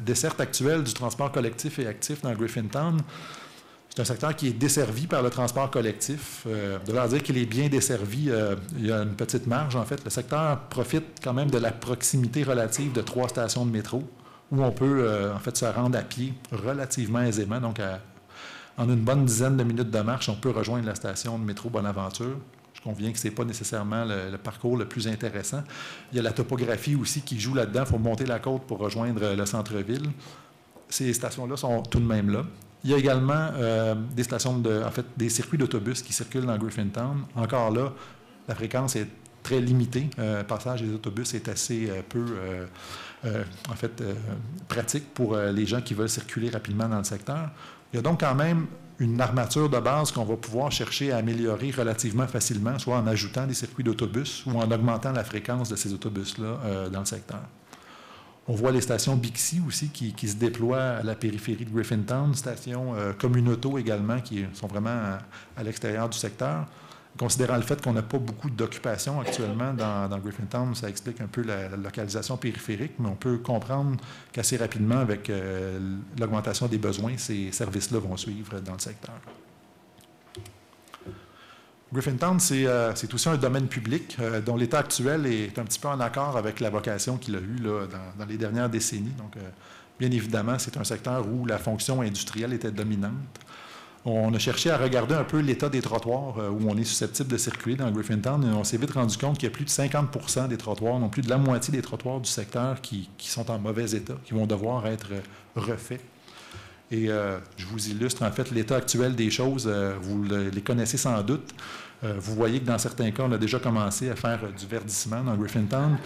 desserte actuelle du transport collectif et actif dans Griffintown. C'est un secteur qui est desservi par le transport collectif. De leur dire qu'il est bien desservi, il y a une petite marge, en fait. Le secteur profite quand même de la proximité relative de 3 stations de métro, où on peut, en fait, se rendre à pied relativement aisément. Donc, en une bonne dizaine de minutes de marche, on peut rejoindre la station de métro Bonaventure. Je conviens que ce n'est pas nécessairement le parcours le plus intéressant. Il y a la topographie aussi qui joue là-dedans. Il faut monter la côte pour rejoindre le centre-ville. Ces stations-là sont tout de même là. Il y a également des stations des circuits d'autobus qui circulent dans Griffintown. Encore là, la fréquence est très limitée. Le passage des autobus est assez pratique pour les gens qui veulent circuler rapidement dans le secteur. Il y a donc quand même une armature de base qu'on va pouvoir chercher à améliorer relativement facilement, soit en ajoutant des circuits d'autobus ou en augmentant la fréquence de ces autobus-là dans le secteur. On voit les stations Bixi aussi qui se déploient à la périphérie de Griffintown, stations Communauto également qui sont vraiment à l'extérieur du secteur. Considérant le fait qu'on n'a pas beaucoup d'occupation actuellement dans Griffintown, ça explique un peu la localisation périphérique, mais on peut comprendre qu'assez rapidement, avec l'augmentation des besoins, ces services-là vont suivre dans le secteur. Griffintown, c'est aussi un domaine public dont l'état actuel est un petit peu en accord avec la vocation qu'il a eue là, dans les dernières décennies. Donc, bien évidemment, c'est un secteur où la fonction industrielle était dominante. On a cherché à regarder un peu l'état des trottoirs où on est susceptible de circuler dans Griffintown et on s'est vite rendu compte qu'il y a plus de 50% des trottoirs, non plus de la moitié des trottoirs du secteur qui sont en mauvais état, qui vont devoir être refaits. Et je vous illustre en fait l'état actuel des choses. Vous les connaissez sans doute. Vous voyez que dans certains cas, on a déjà commencé à faire du verdissement dans Griffintown.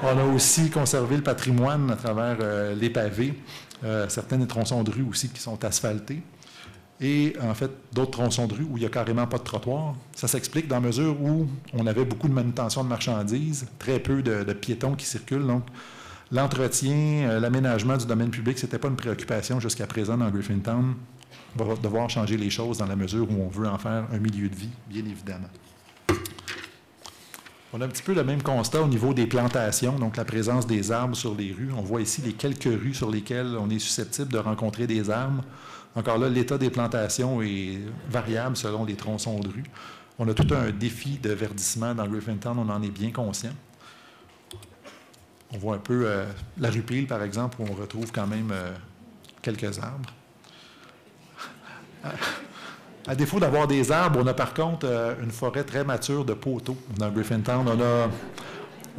On a aussi conservé le patrimoine à travers les pavés, certains des tronçons de rue aussi qui sont asphaltés. Et en fait, d'autres tronçons de rue où il n'y a carrément pas de trottoir. Ça s'explique dans la mesure où on avait beaucoup de manutention de marchandises, très peu de piétons qui circulent. Donc, l'entretien, l'aménagement du domaine public, ce n'était pas une préoccupation jusqu'à présent dans Griffintown. On va devoir changer les choses dans la mesure où on veut en faire un milieu de vie, bien évidemment. On a un petit peu le même constat au niveau des plantations, donc la présence des arbres sur les rues. On voit ici les quelques rues sur lesquelles on est susceptible de rencontrer des arbres. Encore là, l'état des plantations est variable selon les tronçons de rue. On a tout un défi de verdissement dans Griffintown, on en est bien conscient. On voit un peu la rue Peel, par exemple, où on retrouve quand même quelques arbres. À défaut d'avoir des arbres, on a par contre une forêt très mature de poteaux dans Griffintown. On a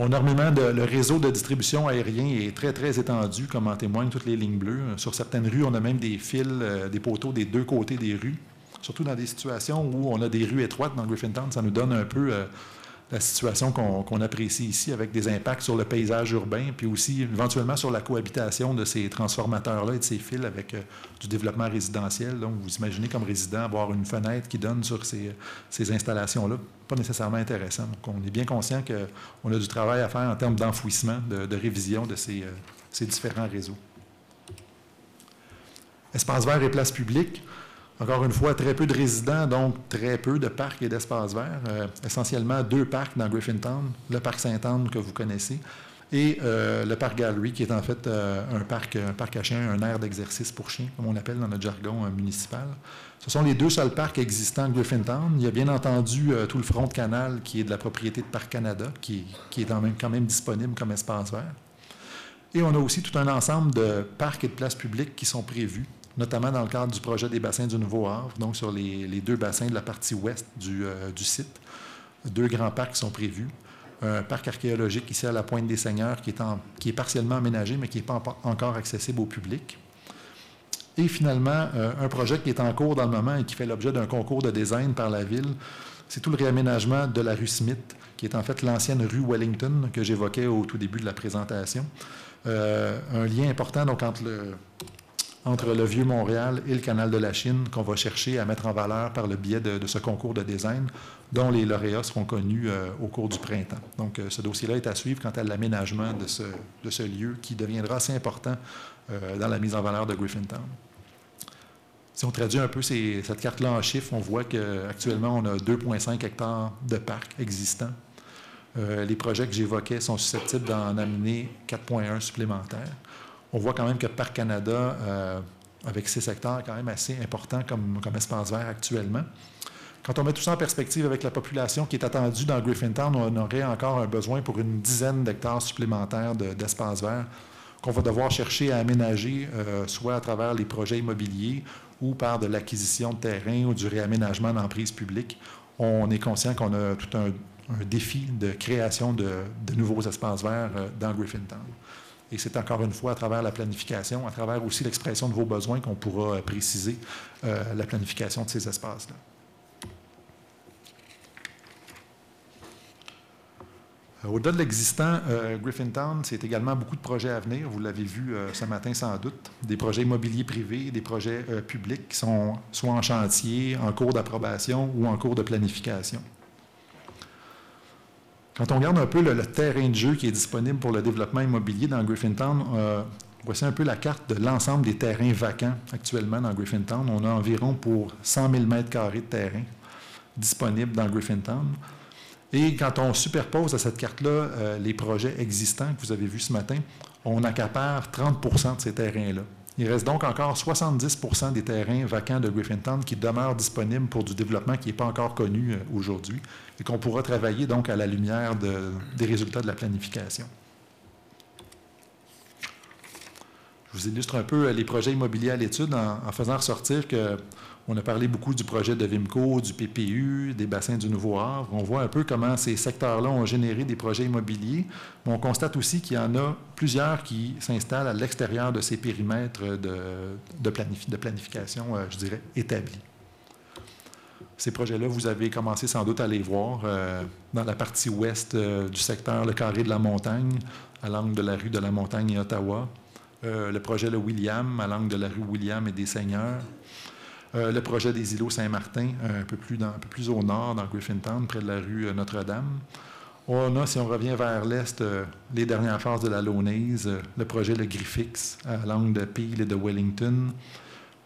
énormément le réseau de distribution aérien est très, très étendu, comme en témoignent toutes les lignes bleues. Sur certaines rues, on a même des fils, des poteaux des deux côtés des rues. Surtout dans des situations où on a des rues étroites dans Griffintown, ça nous donne un peu la situation qu'on apprécie ici avec des impacts sur le paysage urbain, puis aussi éventuellement sur la cohabitation de ces transformateurs-là et de ces fils avec du développement résidentiel. Donc, vous imaginez comme résident avoir une fenêtre qui donne sur ces installations-là, pas nécessairement intéressant. Donc, on est bien conscient qu'on a du travail à faire en termes d'enfouissement, de révision de ces différents réseaux. Espaces verts et places publiques. Encore une fois, très peu de résidents, donc très peu de parcs et d'espaces verts. Essentiellement 2 parcs dans Griffintown, le parc Sainte-Anne que vous connaissez et le parc Gallery qui est en fait un parc à chiens, un aire d'exercice pour chiens, comme on appelle dans notre jargon municipal. Ce sont les 2 seuls parcs existants de Griffintown. Il y a bien entendu tout le front de canal qui est de la propriété de Parc Canada, qui est quand même disponible comme espace vert. Et on a aussi tout un ensemble de parcs et de places publiques qui sont prévus, notamment dans le cadre du projet des bassins du Nouveau-Havre, donc sur les 2 bassins de la partie ouest du site. 2 grands parcs sont prévus. Un parc archéologique ici à la Pointe des Seigneurs qui est partiellement aménagé, mais qui n'est pas encore accessible au public. Et finalement, un projet qui est en cours dans le moment et qui fait l'objet d'un concours de design par la Ville, c'est tout le réaménagement de la rue Smith, qui est en fait l'ancienne rue Wellington que j'évoquais au tout début de la présentation. Un lien important donc entre le Vieux-Montréal et le canal de la Chine qu'on va chercher à mettre en valeur par le biais de ce concours de design dont les lauréats seront connus au cours du printemps. Donc, ce dossier-là est à suivre quant à l'aménagement de ce lieu qui deviendra assez important dans la mise en valeur de Griffintown. Si on traduit un peu cette carte-là en chiffres, on voit qu'actuellement, on a 2,5 hectares de parcs existants. Les projets que j'évoquais sont susceptibles d'en amener 4,1 supplémentaires. On voit quand même que Parc Canada, avec ses secteurs quand même assez importants comme espace vert actuellement. Quand on met tout ça en perspective avec la population qui est attendue dans Griffintown, on aurait encore un besoin pour une dizaine d'hectares supplémentaires d'espace vert qu'on va devoir chercher à aménager, soit à travers les projets immobiliers ou par de l'acquisition de terrain ou du réaménagement d'emprises publiques. On est conscient qu'on a tout un défi de création de nouveaux espaces verts dans Griffintown. Et c'est encore une fois à travers la planification, à travers aussi l'expression de vos besoins qu'on pourra préciser la planification de ces espaces-là. Au-delà de l'existant, Griffintown, c'est également beaucoup de projets à venir. Vous l'avez vu ce matin sans doute. Des projets immobiliers privés, des projets publics qui sont soit en chantier, en cours d'approbation ou en cours de planification. Quand on regarde un peu le terrain de jeu qui est disponible pour le développement immobilier dans Griffintown, voici un peu la carte de l'ensemble des terrains vacants actuellement dans Griffintown. On a environ pour 100 000 m² de terrain disponibles dans Griffintown. Et quand on superpose à cette carte-là les projets existants que vous avez vus ce matin, on accapare 30 % de ces terrains-là. Il reste donc encore 70 % des terrains vacants de Griffintown qui demeurent disponibles pour du développement qui n'est pas encore connu aujourd'hui et qu'on pourra travailler donc à la lumière des résultats de la planification. Je vous illustre un peu les projets immobiliers à l'étude en faisant ressortir qu'on a parlé beaucoup du projet de Vimco, du PPU, des bassins du Nouveau-Havre. On voit un peu comment ces secteurs-là ont généré des projets immobiliers, mais on constate aussi qu'il y en a plusieurs qui s'installent à l'extérieur de ces périmètres de planification, je dirais, établis. Ces projets-là, vous avez commencé sans doute à les voir dans la partie ouest du secteur, le carré de la Montagne, à l'angle de la rue de la Montagne et Ottawa. Le projet Le William, à l'angle de la rue William et des Seigneurs. Le projet des îlots Saint-Martin, un peu plus au nord, dans Griffintown, près de la rue Notre-Dame. On a, si on revient vers l'est, les dernières phases de la Launaise, le projet Le Griffix, à l'angle de Peel et de Wellington,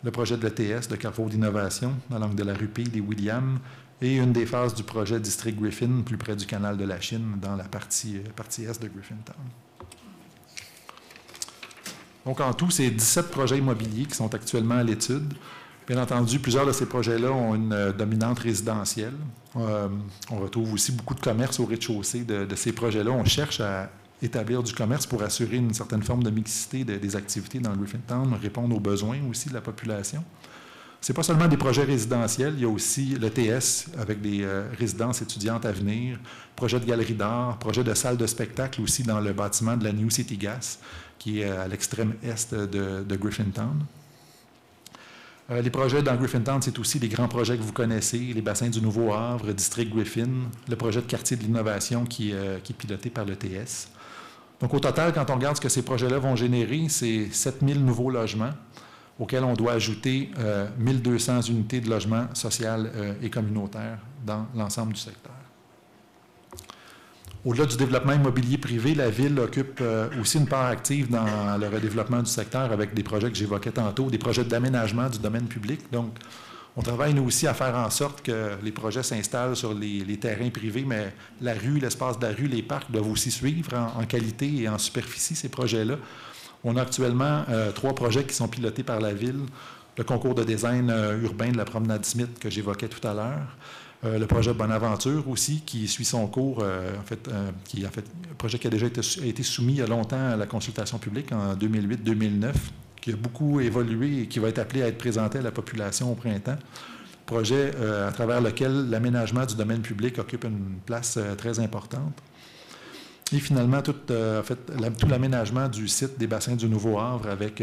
le projet de l'ETS, le Carrefour d'innovation, à l'angle de la rue Peel et William, et une des phases du projet District Griffin, plus près du canal de la Chine, dans la partie est de Griffintown. Donc, en tout, c'est 17 projets immobiliers qui sont actuellement à l'étude. Bien entendu, plusieurs de ces projets-là ont une dominante résidentielle. On retrouve aussi beaucoup de commerce au rez-de-chaussée de ces projets-là. On cherche à établir du commerce pour assurer une certaine forme de mixité des activités dans Griffintown, répondre aux besoins aussi de la population. Ce n'est pas seulement des projets résidentiels, il y a aussi l'ETS avec des résidences étudiantes à venir, projet de galerie d'art, projet de salle de spectacle aussi dans le bâtiment de la New City Gas, qui est à l'extrême est de Griffintown. Les projets dans Griffintown, c'est aussi les grands projets que vous connaissez, les bassins du Nouveau-Havre, District Griffin, le projet de quartier de l'innovation qui est piloté par l'ETS. Donc, au total, quand on regarde ce que ces projets-là vont générer, c'est 7 000 nouveaux logements auxquels on doit ajouter 1 200 unités de logement social et communautaire dans l'ensemble du secteur. Au-delà du développement immobilier privé, la Ville occupe aussi une part active dans le redéveloppement du secteur avec des projets que j'évoquais tantôt, des projets d'aménagement du domaine public. Donc, on travaille nous aussi à faire en sorte que les projets s'installent sur les terrains privés, mais la rue, l'espace de la rue, les parcs doivent aussi suivre en qualité et en superficie ces projets-là. On a actuellement 3 projets qui sont pilotés par la Ville. Le concours de design urbain de la promenade Smith que j'évoquais tout à l'heure. Le projet Bonaventure aussi, qui suit son cours, un projet qui a déjà été soumis il y a longtemps à la consultation publique en 2008-2009, qui a beaucoup évolué et qui va être appelé à être présenté à la population au printemps. Projet à travers lequel l'aménagement du domaine public occupe une place très importante. Et finalement, tout l'aménagement du site des bassins du Nouveau-Havre avec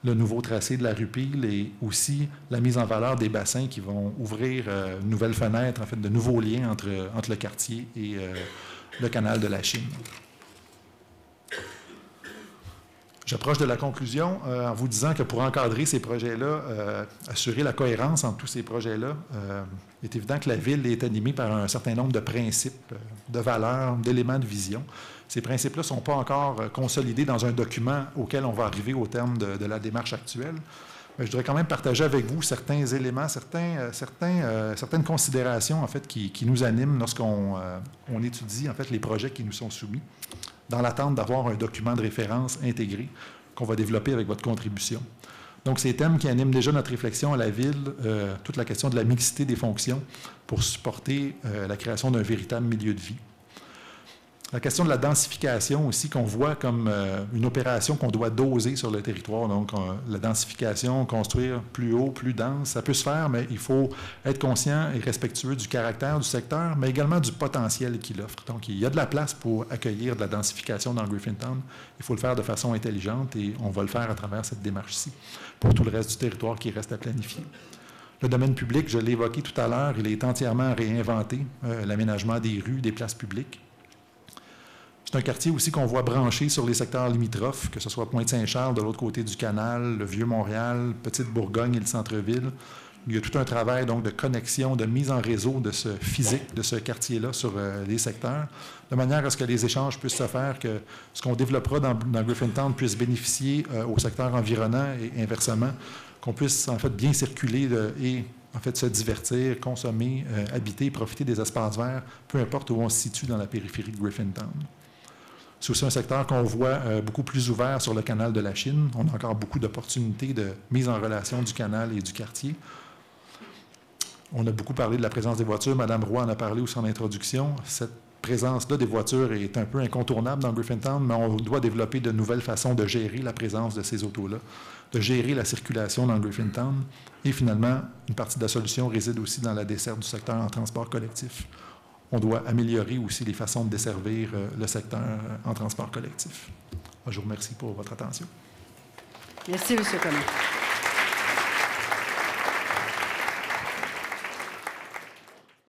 le nouveau tracé de la rue Peel et aussi la mise en valeur des bassins qui vont ouvrir une nouvelle fenêtre, de nouveaux liens entre le quartier et le canal de la Chine. J'approche de la conclusion en vous disant que pour encadrer ces projets-là, assurer la cohérence entre tous ces projets-là, il est évident que la Ville est animée par un certain nombre de principes, de valeurs, d'éléments de vision. Ces principes-là ne sont pas encore consolidés dans un document auquel on va arriver au terme de la démarche actuelle. Mais je voudrais quand même partager avec vous certains éléments, certaines considérations qui nous animent lorsqu'on étudie les projets qui nous sont soumis, dans l'attente d'avoir un document de référence intégré qu'on va développer avec votre contribution. Donc, ces thèmes qui animent déjà notre réflexion à la Ville, toute la question de la mixité des fonctions pour supporter la création d'un véritable milieu de vie. La question de la densification aussi, qu'on voit comme une opération qu'on doit doser sur le territoire. Donc, la densification, construire plus haut, plus dense, ça peut se faire, mais il faut être conscient et respectueux du caractère du secteur, mais également du potentiel qu'il offre. Donc, il y a de la place pour accueillir de la densification dans Griffintown. Il faut le faire de façon intelligente et on va le faire à travers cette démarche-ci pour tout le reste du territoire qui reste à planifier. Le domaine public, je l'ai évoqué tout à l'heure, il est entièrement réinventé, l'aménagement des rues, des places publiques. C'est un quartier aussi qu'on voit branché sur les secteurs limitrophes, que ce soit Pointe-Saint-Charles, de l'autre côté du canal, le Vieux-Montréal, Petite-Bourgogne et le centre-ville. Il y a tout un travail donc, de connexion, de mise en réseau de ce physique, de ce quartier-là sur les secteurs, de manière à ce que les échanges puissent se faire, que ce qu'on développera dans Griffintown puisse bénéficier au secteur environnant et inversement, qu'on puisse en fait bien circuler et en fait se divertir, consommer, habiter, profiter des espaces verts, peu importe où on se situe dans la périphérie de Griffintown. C'est aussi un secteur qu'on voit beaucoup plus ouvert sur le canal de la Chine. On a encore beaucoup d'opportunités de mise en relation du canal et du quartier. On a beaucoup parlé de la présence des voitures. Mme Roy en a parlé aussi en introduction. Cette présence-là des voitures est un peu incontournable dans Griffintown, mais on doit développer de nouvelles façons de gérer la présence de ces autos-là, de gérer la circulation dans Griffintown. Et finalement, une partie de la solution réside aussi dans la desserte du secteur en transport collectif. On doit améliorer aussi les façons de desservir le secteur en transport collectif. Je vous remercie pour votre attention. Merci, M. Comeau.